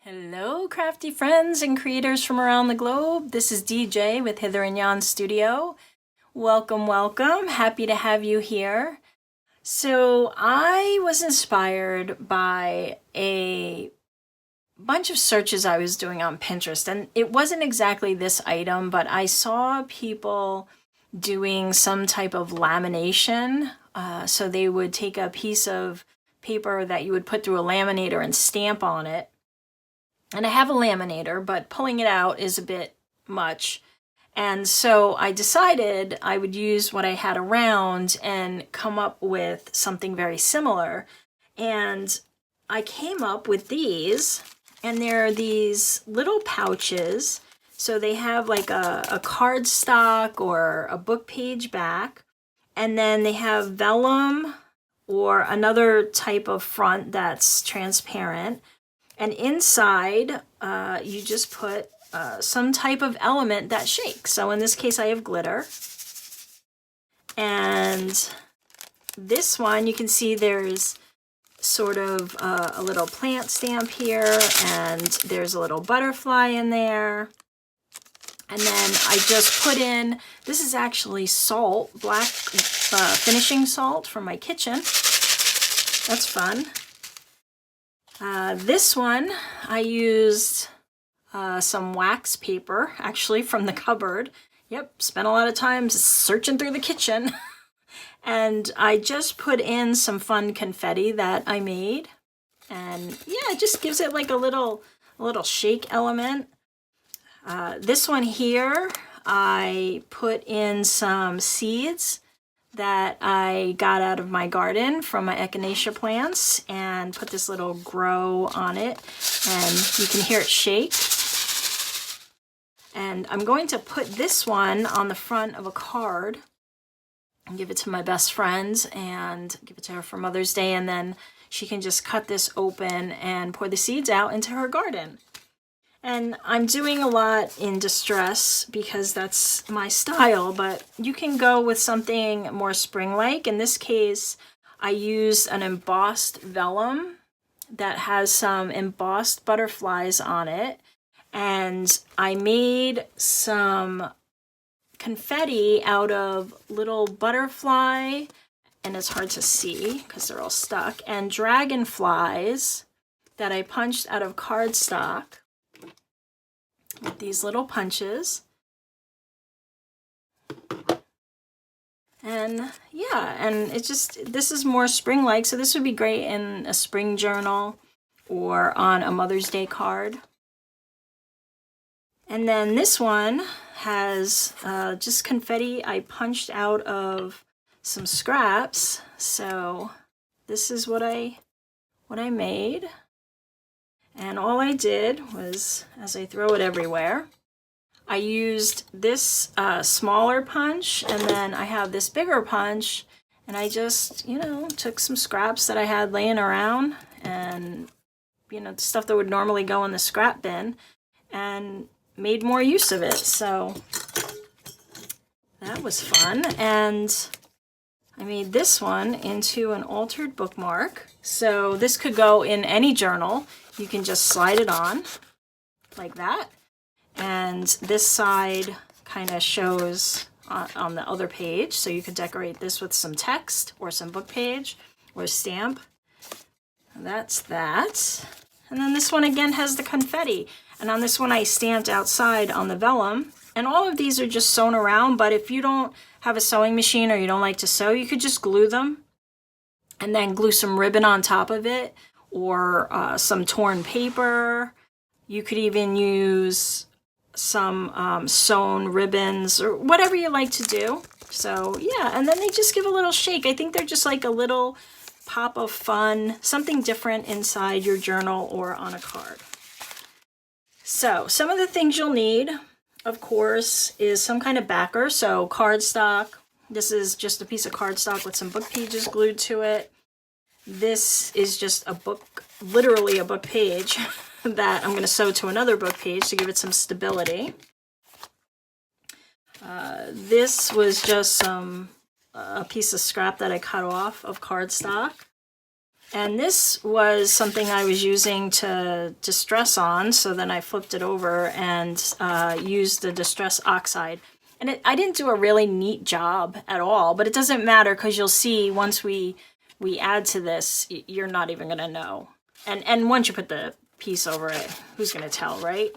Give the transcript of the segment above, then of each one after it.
Hello, crafty friends and creators from around the globe. This is DJ with Hither and Yon Studio. Welcome, welcome. Happy to have you here. So I was inspired by a bunch of searches I was doing on Pinterest, and it wasn't exactly this item, but I saw people doing some type of lamination. So they would take a piece of paper that you would put through a laminator and stamp on it. And I have a laminator, but pulling it out is a bit much. And so I decided I would use what I had around and come up with something very similar. And I came up with these, and they're these little pouches. So they have like a cardstock or a book page back. And then they have vellum or another type of front that's transparent. And inside, you just put some type of element that shakes. So in this case, I have glitter. And this one, you can see there's sort of a little plant stamp here, and there's a little butterfly in there. And then I just put in, this is actually salt, black finishing salt from my kitchen. That's fun. This one, I used some wax paper, actually from the cupboard. Yep, spent a lot of time searching through the kitchen. And I just put in some fun confetti that I made. And yeah, it just gives it like a little shake element. This one here, I put in some seeds that I got out of my garden from my echinacea plants and put this little grow on it, and you can hear it shake. And I'm going to put this one on the front of a card and give it to my best friend and give it to her for Mother's Day, and then she can just cut this open and pour the seeds out into her garden. And I'm doing a lot in distress because that's my style, but you can go with something more spring-like. In this case, I used an embossed vellum that has some embossed butterflies on it. And I made some confetti out of little butterfly, and it's hard to see because they're all stuck, and dragonflies that I punched out of cardstock with these little punches. And yeah, and it's just, this is more spring-like, so this would be great in a spring journal or on a Mother's Day card. And then this one has just confetti I punched out of some scraps. So this is what I made. And all I did was, as I throw it everywhere, I used this smaller punch, and then I have this bigger punch, and I just, took some scraps that I had laying around, and, the stuff that would normally go in the scrap bin, and made more use of it. So that was fun. And I made this one into an altered bookmark. So this could go in any journal. You can just slide it on like that. And this side kind of shows on the other page. So you could decorate this with some text or some book page or stamp. And that's that. And then this one again has the confetti. And on this one I stamped outside on the vellum. And all of these are just sewn around, but if you don't have a sewing machine or you don't like to sew, you could just glue them and then glue some ribbon on top of it, or some torn paper. You could even use some sewn ribbons or whatever you like to do. So yeah, and then they just give a little shake. I think they're just like a little pop of fun, something different inside your journal or on a card. So some of the things you'll need, of course, is some kind of backer. So cardstock. This is just a piece of cardstock with some book pages glued to it. This is just a book, literally a book page that I'm going to sew to another book page to give it some stability. This was just a piece of scrap that I cut off of cardstock. And this was something I was using to distress on, so then I flipped it over and used the Distress Oxide. And I didn't do a really neat job at all, but it doesn't matter because you'll see once we add to this, you're not even going to know. And once you put the piece over it, who's going to tell, right?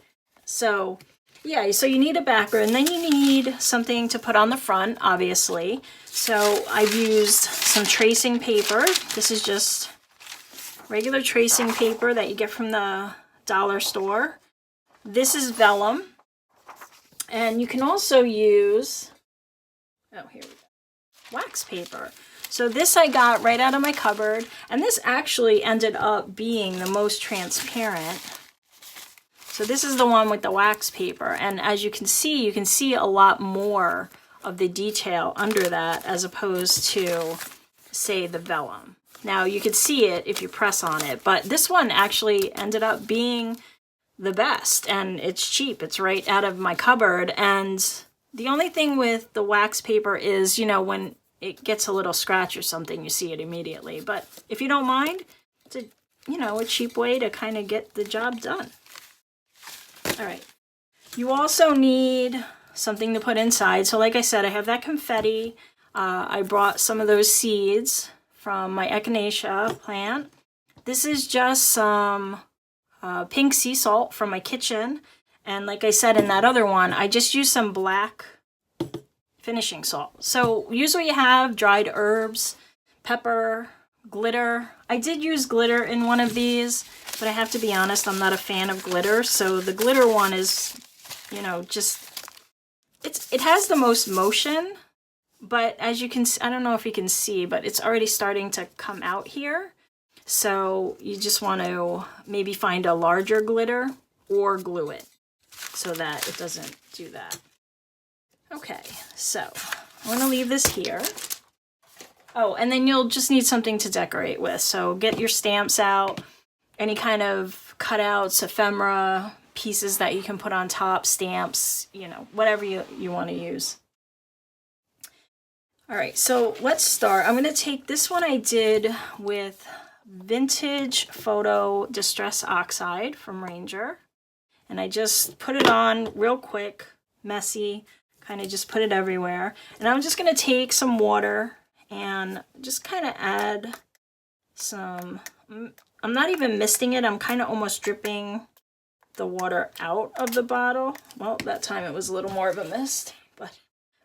So yeah, so you need a backer, and then you need something to put on the front, obviously. So I've used some tracing paper. This is just regular tracing paper that you get from the dollar store. This is vellum. And you can also use, oh, here we go, wax paper. So this I got right out of my cupboard, and this actually ended up being the most transparent. So this is the one with the wax paper, and as you can see a lot more of the detail under that as opposed to, say, the vellum. Now you could see it if you press on it, but this one actually ended up being the best, and it's cheap. It's right out of my cupboard, and the only thing with the wax paper is, you know, when it gets a little scratch or something, you see it immediately. But if you don't mind, it's a, you know, a cheap way to kind of get the job done. All right. You also need something to put inside. So like I said, I have that confetti. I brought some of those seeds from my echinacea plant. This is just some pink sea salt from my kitchen. And like I said in that other one, I just used some black finishing salt. So use what you have: dried herbs, pepper, glitter. I did use glitter in one of these, but I have to be honest, I'm not a fan of glitter. So the glitter one is, you know, just, it has the most motion, but as you can, I don't know if you can see, but it's already starting to come out here. So you just want to maybe find a larger glitter or glue it so that it doesn't do that. Okay, so I'm going to leave this here. Oh, and then you'll just need something to decorate with. So get your stamps out, any kind of cutouts, ephemera, pieces that you can put on top, stamps, you know, whatever you want to use. All right, so let's start. I'm going to take this one I did with Vintage Photo Distress Oxide from Ranger. And I just put it on real quick, messy, kind of just put it everywhere. And I'm just going to take some water and just kind of add some, I'm not even misting it, I'm kind of almost dripping the water out of the bottle. Well, that time it was a little more of a mist, but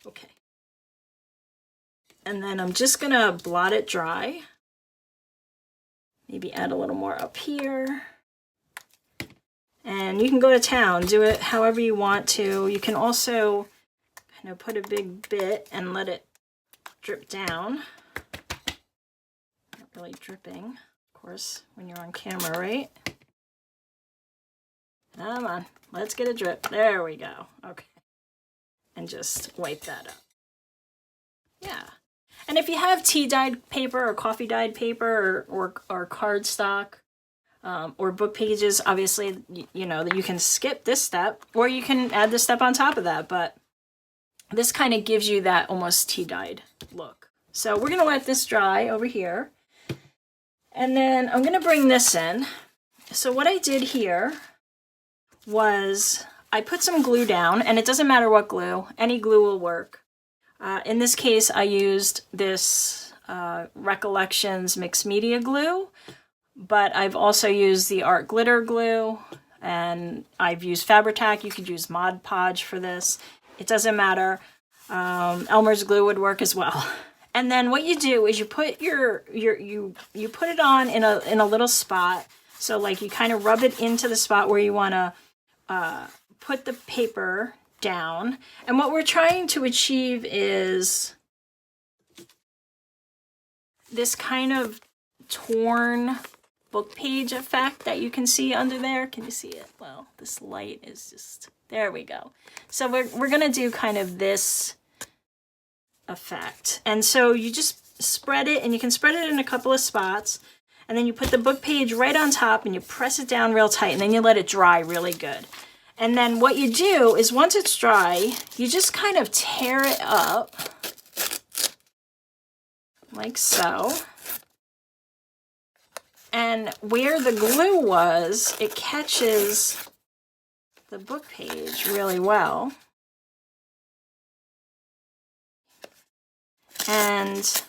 okay. And then I'm just going to blot it dry. Maybe add a little more up here. And you can go to town, do it however you want to. You can also kind of put a big bit and let it drip down. Not really dripping, of course, when you're on camera, right? Come on, let's get a drip. There we go. Okay. And just wipe that up. Yeah. And if you have tea-dyed paper or coffee-dyed paper or cardstock or book pages, obviously, you know, that you can skip this step or you can add this step on top of that. But this kind of gives you that almost tea-dyed look. So we're going to let this dry over here. And then I'm going to bring this in. So what I did here was I put some glue down, and it doesn't matter what glue, any glue will work. In this case, I used this Recollections Mixed Media glue, but I've also used the Art Glitter glue, and I've used Fabri-Tac. You could use Mod Podge for this. It doesn't matter. Elmer's glue would work as well. And then what you do is you put you put it on in a little spot. So like you kind of rub it into the spot where you want to put the paper down. And what we're trying to achieve is this kind of torn book page effect that you can see under there. Can you see it? Well, this light is just, there we go. So we're going to do kind of this effect. And so you just spread it, and you can spread it in a couple of spots. And then you put the book page right on top and you press it down real tight, and then you let it dry really good. And then what you do is once it's dry, you just kind of tear it up like so. And where the glue was, it catches the book page really well. And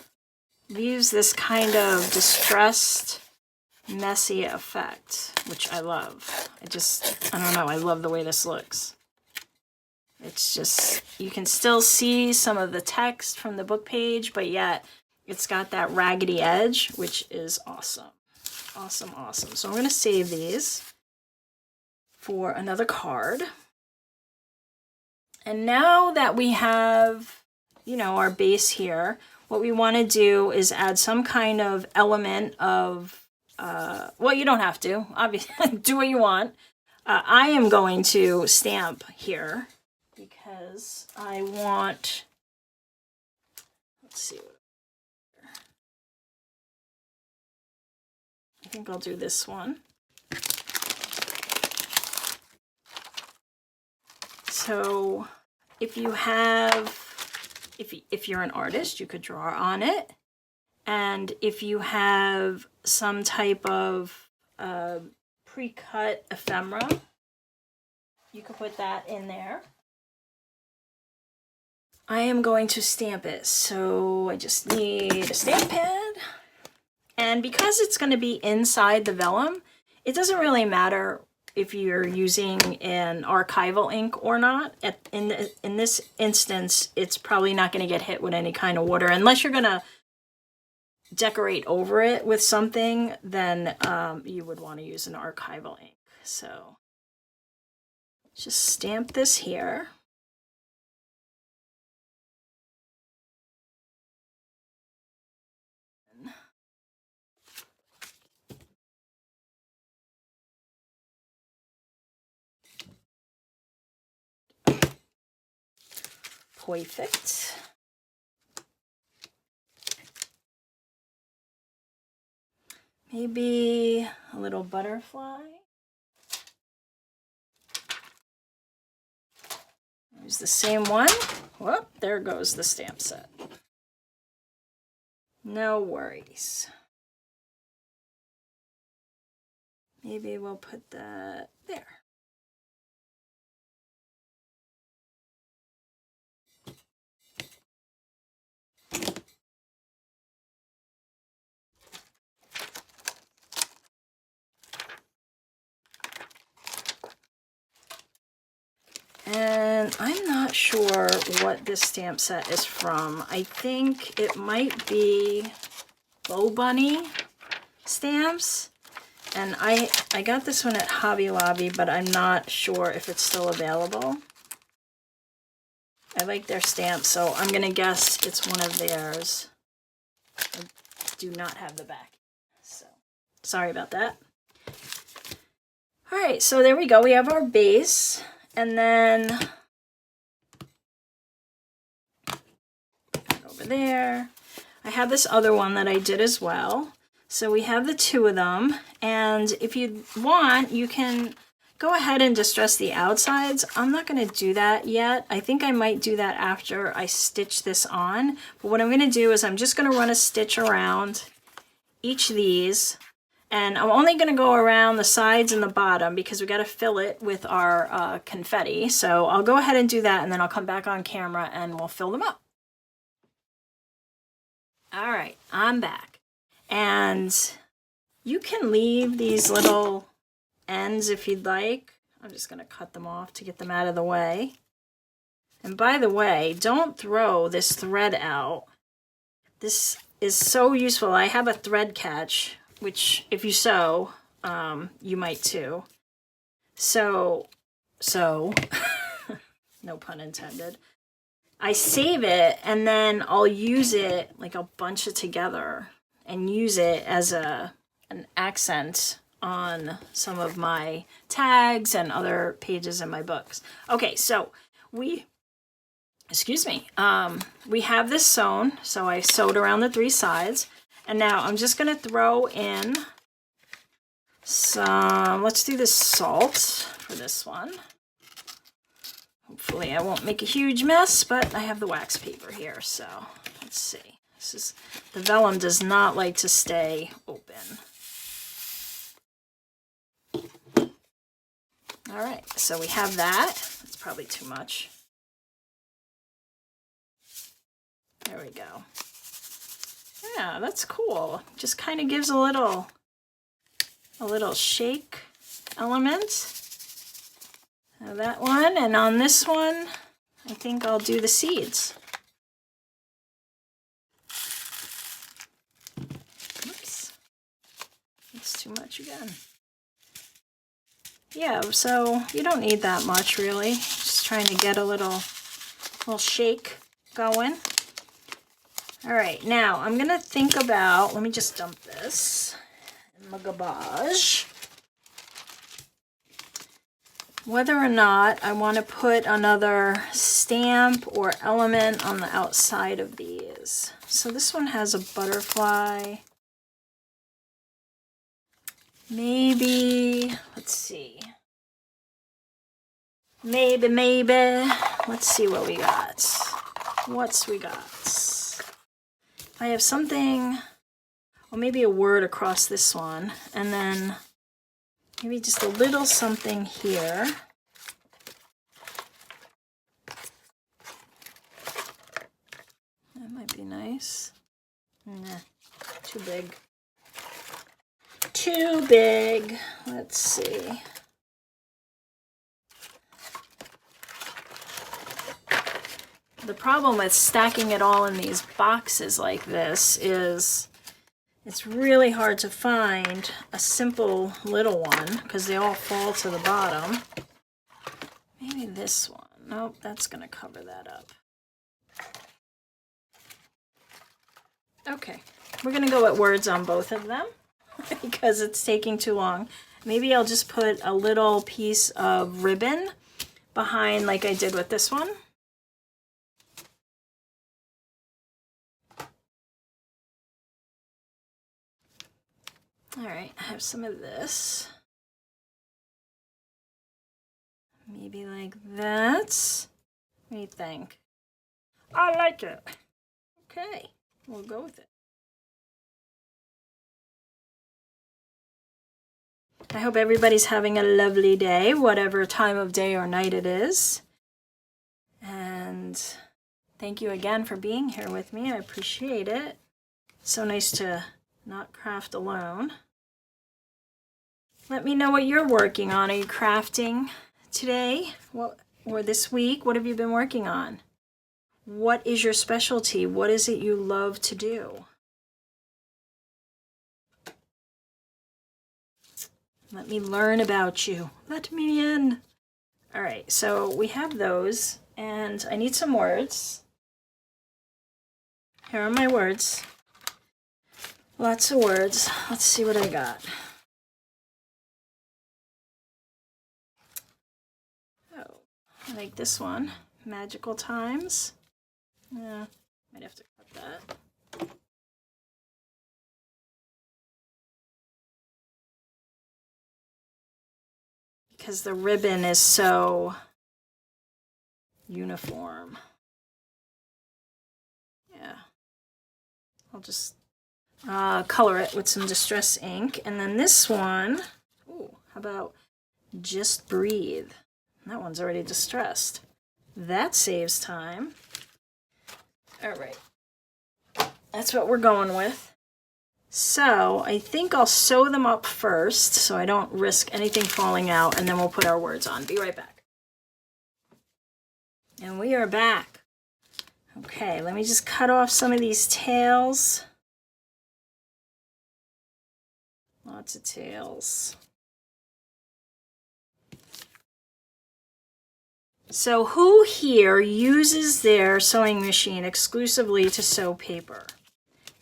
leaves this kind of distressed, messy effect, which I love. I don't know, I love the way this looks. It's just, you can still see some of the text from the book page, but yet it's got that raggedy edge, which is awesome. Awesome, awesome. So I'm going to save these for another card. And now that we have, you know, our base here, what we want to do is add some kind of element of, well, you don't have to, obviously, do what you want. I am going to stamp here because I want, let's see, I think I'll do this one. So if you have, if you're an artist, you could draw on it. And if you have some type of pre-cut ephemera, you could put that in there. I am going to stamp it, so I just need a stamp pad. And because it's going to be inside the vellum, it doesn't really matter if you're using an archival ink or not. In this instance, it's probably not going to get hit with any kind of water. Unless you're going to decorate over it with something, then you would want to use an archival ink. So just stamp this here. Perfect. Maybe a little butterfly. Use the same one. Whoop, there goes the stamp set. No worries. Maybe we'll put that there. And I'm not sure what this stamp set is from. I think it might be Bow Bunny stamps. And I got this one at Hobby Lobby, but I'm not sure if it's still available. I like their stamps, so I'm going to guess it's one of theirs. I do not have the back, so sorry about that. All right, so there we go. We have our base. And then over there, I have this other one that I did as well. So we have the two of them. And if you want, you can go ahead and distress the outsides. I'm not going to do that yet. I think I might do that after I stitch this on. But what I'm going to do is I'm just going to run a stitch around each of these. And I'm only going to go around the sides and the bottom because we got to fill it with our confetti. So I'll go ahead and do that, and then I'll come back on camera and we'll fill them up. All right, I'm back. And you can leave these little ends if you'd like. I'm just going to cut them off to get them out of the way. And by the way, don't throw this thread out. This is so useful. I have a thread catch, which if you sew, you might too. So, no pun intended. I save it and then I'll use it, like I'll bunch it together and use it as an accent on some of my tags and other pages in my books. Okay, so we have this sewn. So I sewed around the three sides. And now I'm just going to throw in some, let's do this salt for this one. Hopefully I won't make a huge mess, but I have the wax paper here, so let's see. The vellum does not like to stay open. All right, so we have that. That's probably too much. There we go. Yeah, that's cool. Just kind of gives a little shake element. Now that one, and on this one, I think I'll do the seeds. Oops, that's too much again. Yeah, so you don't need that much really. Just trying to get a little shake going. All right, now I'm gonna think about, let me just dump this in my garbage. Whether or not I want to put another stamp or element on the outside of these. So this one has a butterfly. Maybe, let's see. Maybe. Let's see what we got. What's we got? I have something, or maybe a word across this one, and then maybe just a little something here. That might be nice. Nah, too big. Too big. Let's see. The problem with stacking it all in these boxes like this is it's really hard to find a simple little one because they all fall to the bottom. Maybe this one. Nope, that's going to cover that up. Okay, we're going to go with words on both of them because it's taking too long. Maybe I'll just put a little piece of ribbon behind like I did with this one. All right, I have some of this. Maybe like that. What do you think? I like it. Okay, we'll go with it. I hope everybody's having a lovely day, whatever time of day or night it is. And thank you again for being here with me. I appreciate it. So nice to not craft alone. Let me know what you're working on. Are you crafting today? Or this week? What have you been working on? What is your specialty? What is it you love to do? Let me learn about you. Let me in. All right, so we have those, and I need some words. Here are my words. Lots of words. Let's see what I got. Oh, I like this one. Magical times. Yeah, might have to cut that. Because the ribbon is so uniform. Yeah. I'll just color it with some Distress ink. And then this one, ooh, how about Just Breathe? That one's already distressed. That saves time. All right. That's what we're going with. So I think I'll sew them up first so I don't risk anything falling out, and then we'll put our words on. Be right back. And we are back. Okay, let me just cut off some of these tails. Lots of tails. So who here uses their sewing machine exclusively to sew paper?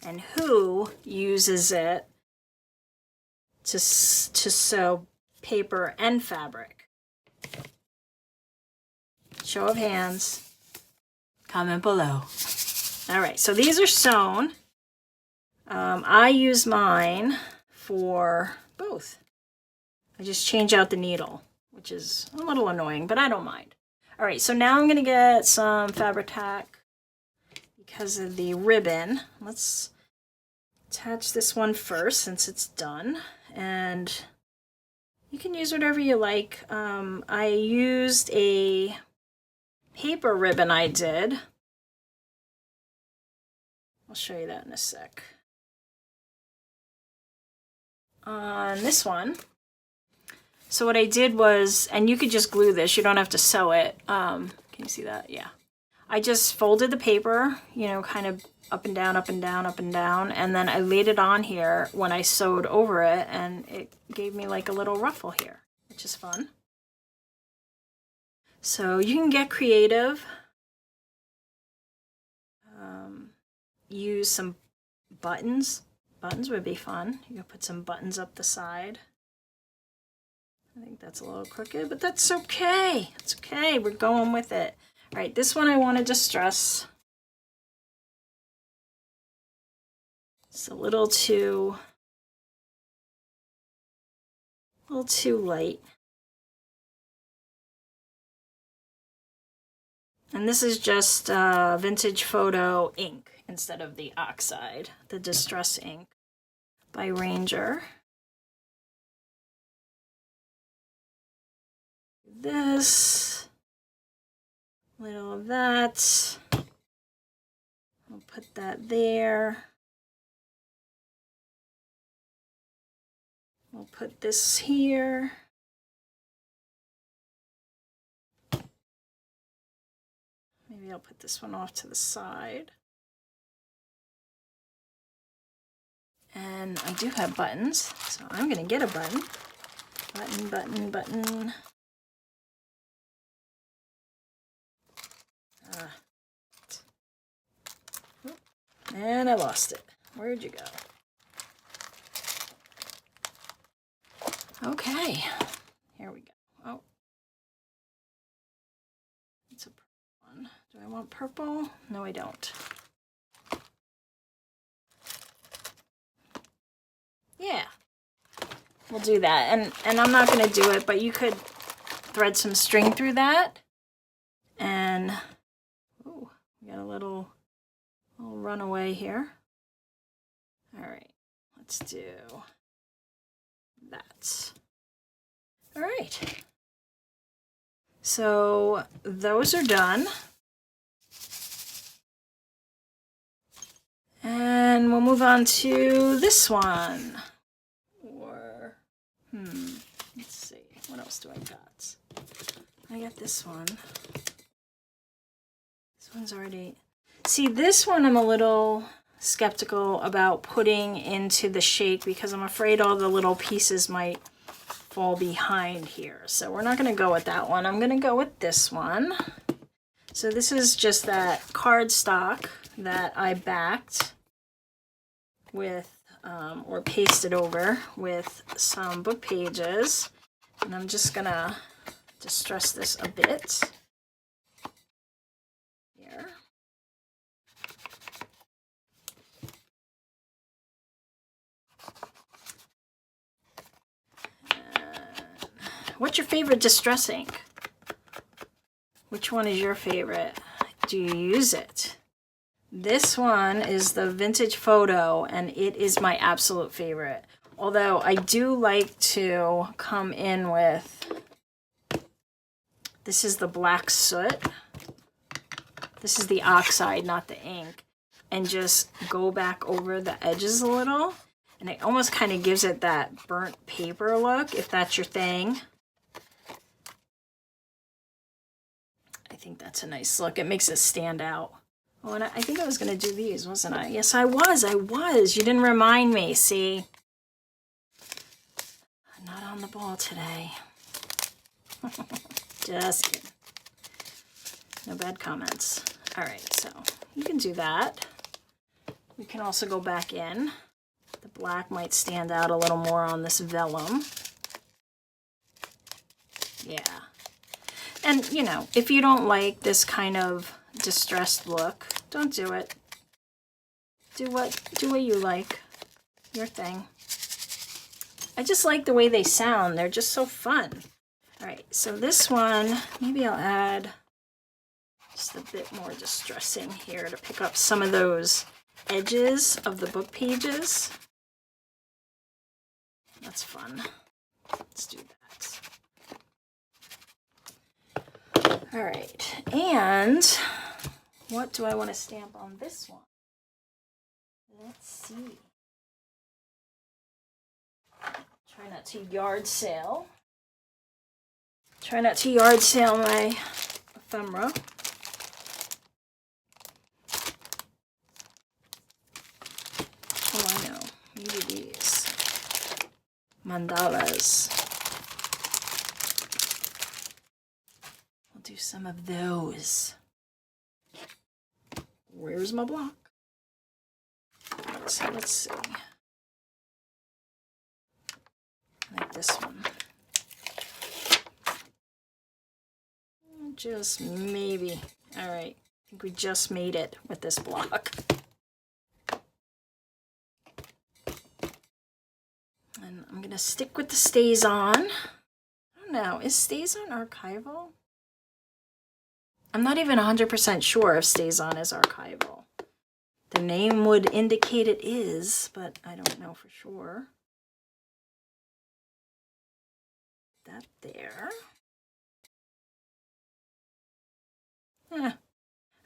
And who uses it to sew paper and fabric? Show of hands. Comment below. All right, so these are sewn. I use mine for both. I just change out the needle, which is a little annoying, but I don't mind. All right, so now I'm going to get some fabric tack because of the ribbon. Let's attach this one first since it's done. And You can use whatever you like. I used a paper ribbon I did. I'll show you that in a sec. On this one. So what I did was, and you could just glue this, you don't have to sew it. Can you see that? Yeah. I just folded the paper, you know, kind of up and down, up and down, up and down, and then I laid it on here when I sewed over it, and it gave me like a little ruffle here, which is fun. So you can get creative. Use some buttons. Buttons would be fun. You can put some buttons up the side. I think that's a little crooked, but that's okay. It's okay. We're going with it. All right, this one I want to distress. It's a little too light. And this is just Vintage Photo ink instead of the oxide, the distress ink by Ranger. This, little of that. I'll put that there. We'll put this here. Maybe I'll put this one off to the side. And I do have buttons, so I'm gonna get a button. Button, button, button. And I lost it. Where'd you go? Okay, here we go. Oh, it's a purple one. Do I want purple? No, I don't. Yeah, we'll do that. And I'm not going to do it, but you could thread some string through that. And, ooh, we got a little runaway here. All right, let's do that. All right. So those are done. And we'll move on to this one. Or, let's see, what else do I got? I got this one. This one's already, see, this one I'm a little skeptical about putting into the shake because I'm afraid all the little pieces might fall behind here. So we're not going to go with that one. I'm going to go with this one. So this is just that cardstock that I backed with or pasted over with some book pages, and I'm just gonna distress this a bit here. What's your favorite distress ink? Which one is your favorite? Do you use it? This one is the Vintage Photo, and it is my absolute favorite. Although I do like to come in with, this is the black soot. This is the oxide, not the ink. And just go back over the edges a little. And it almost kind of gives it that burnt paper look, if that's your thing. I think that's a nice look. It makes it stand out. Oh, and I think I was going to do these, wasn't I? Yes, I was. You didn't remind me. See? I'm not on the ball today. Just kidding. No bad comments. All right, so you can do that. We can also go back in. The black might stand out a little more on this vellum. Yeah. And, you know, if you don't like this kind of distressed look, don't do it. Do what you like. Your thing. I just like the way they sound. They're just so fun. All right, so this one, maybe I'll add just a bit more distressing here to pick up some of those edges of the book pages. That's fun. Let's do that. All right, and what do I want to stamp on this one? Let's see. Try not to yard sale. Try not to yard sale my ephemera. Oh, I know. Maybe these. Mandalas. I'll do some of those. Where's my block? So let's see. Like this one. Just maybe. All right. I think we just made it with this block. And I'm going to stick with the Stays On. I don't know. Is Stays On archival? I'm not even 100% sure if Stays On is archival. The name would indicate it is, but I don't know for sure. That there. Yeah.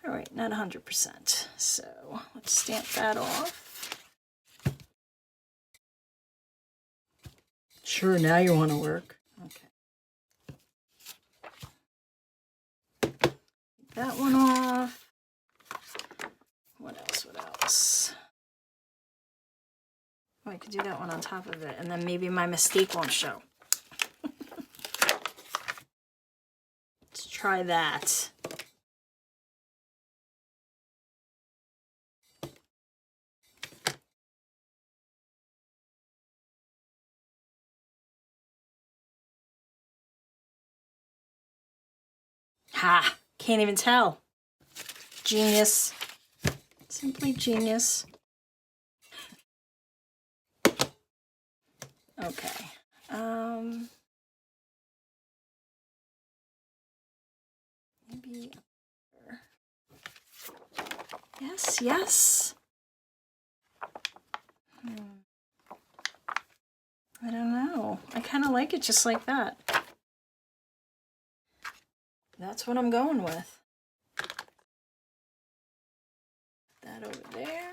All right, not 100%. So let's stamp that off. Sure, now you want to work. Okay. Take that one off. What else? What else? Oh, I could do that one on top of it, and then maybe my mistake won't show. Let's try that. Ha! Can't even tell. Genius. Simply genius. Okay. Maybe. Yes, yes. I don't know. I kind of like it just like that. That's what I'm going with. That over there.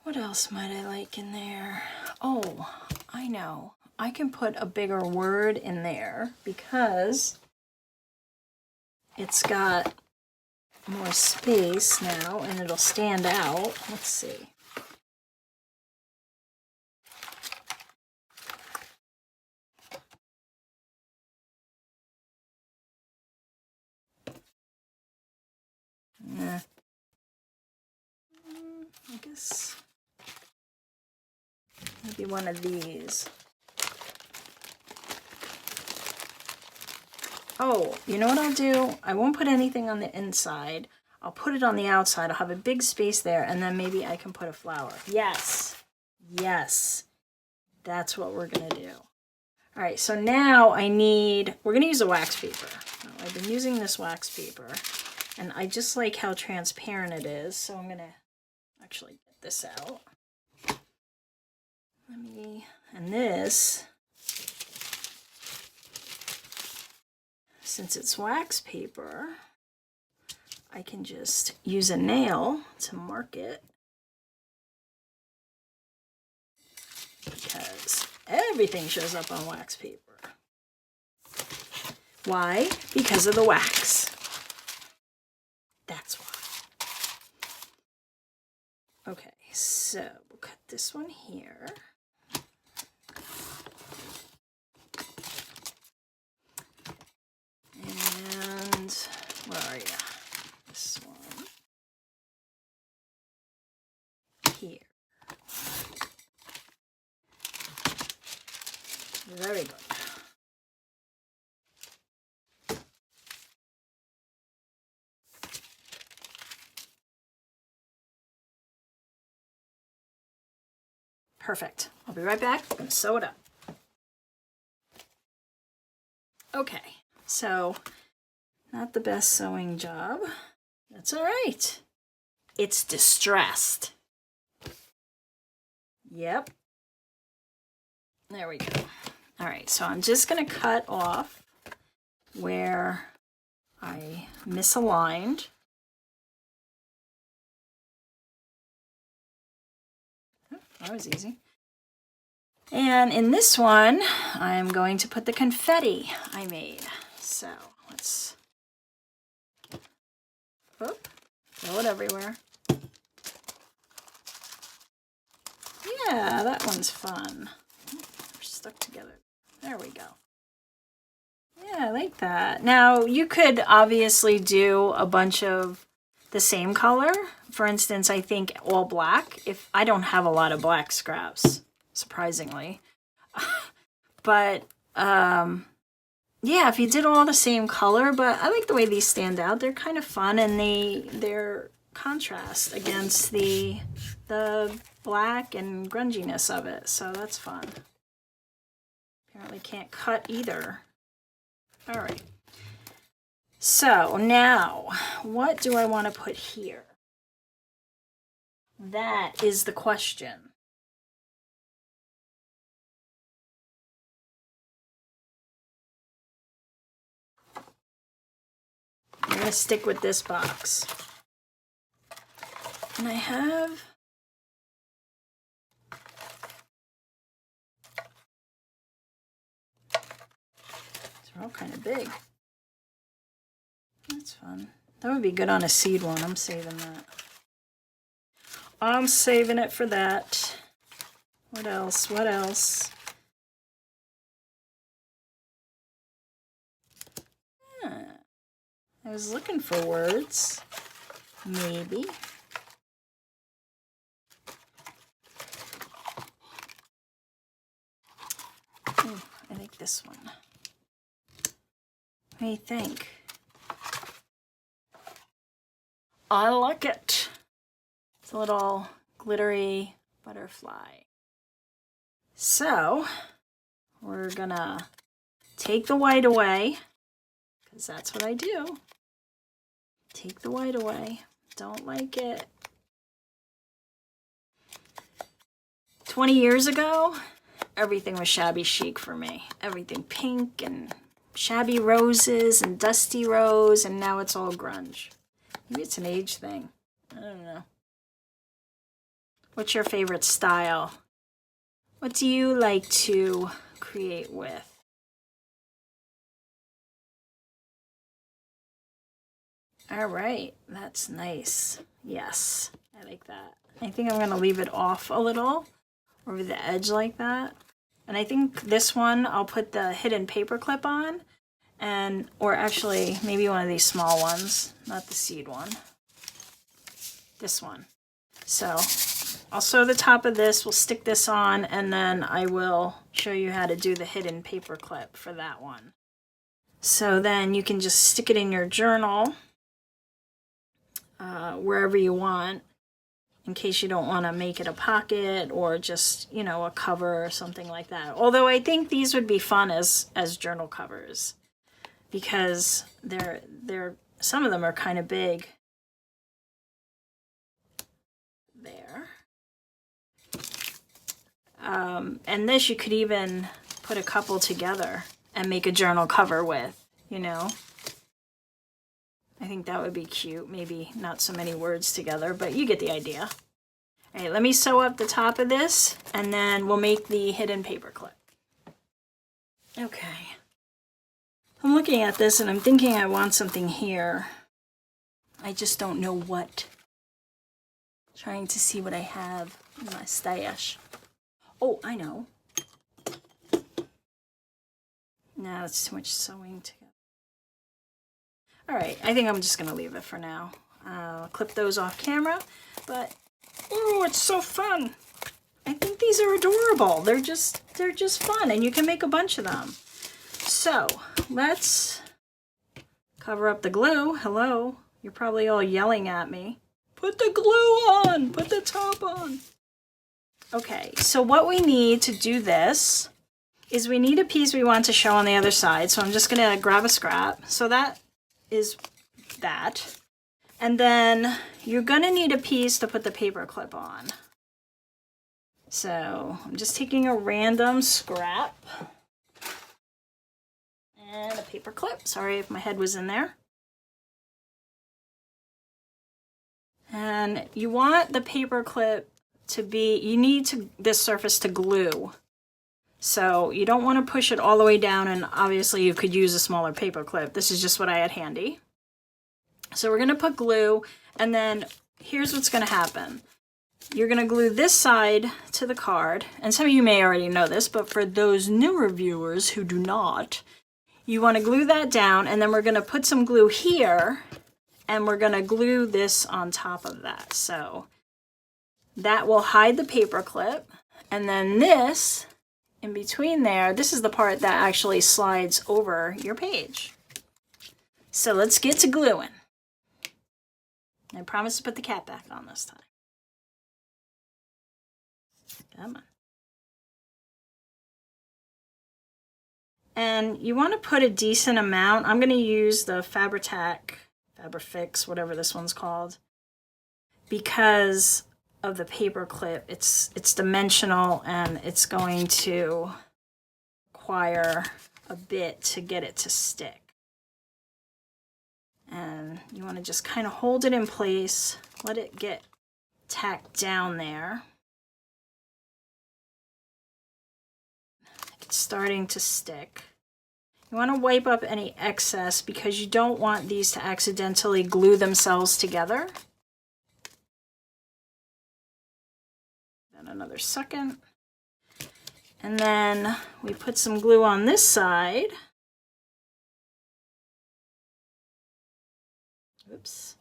What else might I like in there? Oh, I know. I can put a bigger word in there because it's got more space now and it'll stand out. Let's see. I guess maybe one of these. Oh, you know what I'll do? I won't put anything on the inside. I'll put it on the outside. I'll have a big space there, and then maybe I can put a flower. Yes. Yes. That's what we're going to do. All right, so now we're going to use a wax paper. Now, I've been using this wax paper, and I just like how transparent it is, so I'm going to actually get this out. And this, since it's wax paper, I can just use a nail to mark it because everything shows up on wax paper. Why? Because of the wax. That's why. Okay, so we'll cut this one here. And where are you? This one here. Very good. Perfect. I'll be right back. I'm going to sew it up. Okay, so not the best sewing job. That's all right. It's distressed. Yep. There we go. All right, so I'm just going to cut off where I misaligned. Oh, that was easy. And in this one, I'm going to put the confetti I made. So let's throw it everywhere. Yeah, that one's fun. They're stuck together. There we go. Yeah, I like that. Now, you could obviously do a bunch of the same color. For instance, I think all black. If I don't have a lot of black scraps, surprisingly. But, yeah, if you did all the same color, but I like the way these stand out. They're kind of fun, and they're contrast against the black and grunginess of it, so that's fun. Apparently can't cut either. All right. So now, what do I want to put here? That is the question. I'm going to stick with this box. And I have... They're all kind of big. That's fun. That would be good on a seed one. I'm saving that. I'm saving it for that. What else? What else? I was looking for words. Maybe. Oh, I like this one. What do you think? I like it. It's a little glittery butterfly. So, we're gonna take the white away, because that's what I do. Take the white away. Don't like it. 20 years ago, everything was shabby chic for me. Everything pink and shabby roses and dusty rose, and now it's all grunge. Maybe it's an age thing. I don't know. What's your favorite style? What do you like to create with? All right, that's nice. Yes, I like that. I think I'm gonna leave it off a little over the edge like that. And I think this one, I'll put the hidden paper clip on, or actually maybe one of these small ones, not the seed one. This one. So I'll sew the top of this, we'll stick this on, and then I will show you how to do the hidden paper clip for that one. So then you can just stick it in your journal, wherever you want, in case you don't want to make it a pocket or just, you know, a cover or something like that. Although I think these would be fun as journal covers, because they're some of them are kind of big. There. And this you could even put a couple together and make a journal cover with, you know. I think that would be cute. Maybe not so many words together, but you get the idea. All right, let me sew up the top of this, and then we'll make the hidden paper clip. Okay. I'm looking at this, and I'm thinking I want something here. I just don't know what. Trying to see what I have in my stash. Oh, I know. No, that's too much sewing together. All right, I think I'm just gonna leave it for now. I'll clip those off camera, but oh, it's so fun. I think these are adorable. They're just fun, and you can make a bunch of them. So let's cover up the glue. Hello, you're probably all yelling at me. Put the glue on, put the top on. Okay, so what we need to do this is we need a piece we want to show on the other side. So I'm just gonna grab a scrap. So that is that. And then you're gonna need a piece to put the paper clip on. So I'm just taking a random scrap and a paper clip. Sorry if my head was in there. And you want the paper clip to be, you need this surface to glue. So you don't want to push it all the way down, and obviously you could use a smaller paper clip. This is just what I had handy. So we're going to put glue, and then here's what's going to happen. You're going to glue this side to the card, and some of you may already know this, but for those new reviewers who do not, you want to glue that down, and then we're going to put some glue here, and we're going to glue this on top of that. So that will hide the paper clip, and then this, in between there, this is the part that actually slides over your page. So let's get to gluing. I promise to put the cap back on this time. Come on. And you want to put a decent amount. I'm going to use the Fabrifix, whatever this one's called, because of the paper clip. It's dimensional, and it's going to require a bit to get it to stick. And you want to just kind of hold it in place, let it get tacked down there. It's starting to stick. You want to wipe up any excess because you don't want these to accidentally glue themselves together. Then another second. And then we put some glue on this side. Oops.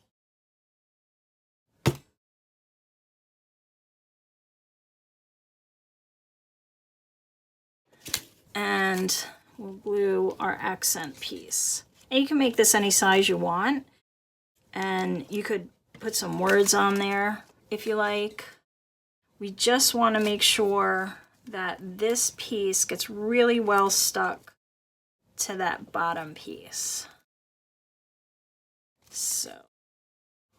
And we'll glue our accent piece. And you can make this any size you want. And you could put some words on there if you like. We just want to make sure that this piece gets really well stuck to that bottom piece. So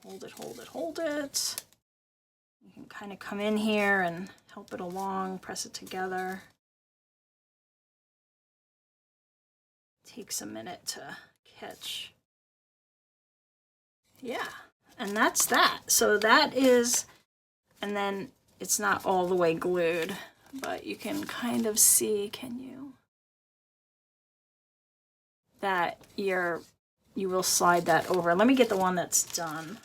hold it, hold it, hold it. You can kind of come in here and help it along, press it together. Takes a minute to catch. Yeah, and that's that. So that is, and then it's not all the way glued, but you can kind of see, can you? That you will slide that over. Let me get the one that's done.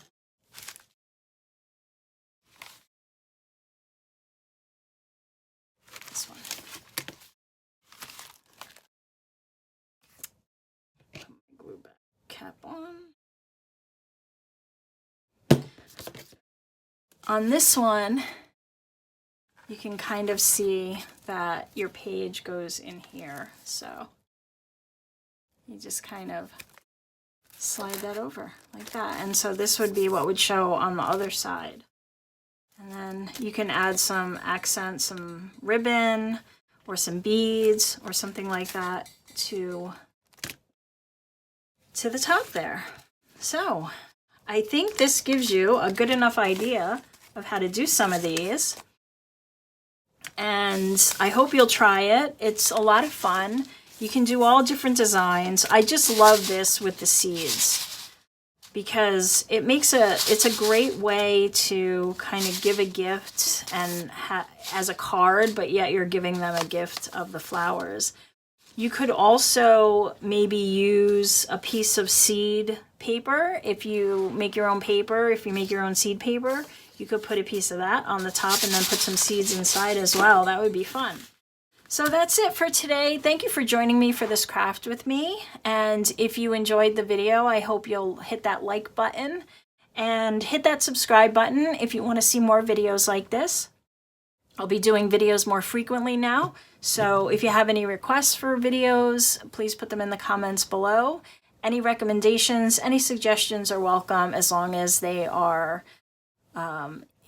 This one. Put my glue back cap on. On this one, you can kind of see that your page goes in here. So you just kind of slide that over like that. And so this would be what would show on the other side. And then you can add some accents, some ribbon or some beads or something like that to the top there. So I think this gives you a good enough idea of how to do some of these. And I hope you'll try it. It's a lot of fun. You can do all different designs. I just love this with the seeds because it makes it's a great way to kind of give a gift and as a card, but yet you're giving them a gift of the flowers. You could also maybe use a piece of seed paper. If you make your own paper, if you make your own seed paper, you could put a piece of that on the top and then put some seeds inside as well. That would be fun. So that's it for today. Thank you for joining me for this craft with me. And if you enjoyed the video, I hope you'll hit that like button and hit that subscribe button if you want to see more videos like this. I'll be doing videos more frequently now. So if you have any requests for videos, please put them in the comments below. Any recommendations, any suggestions are welcome as long as they are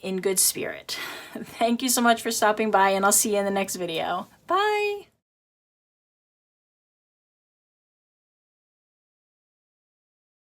in good spirit. Thank you so much for stopping by, and I'll see you in the next video. Bye!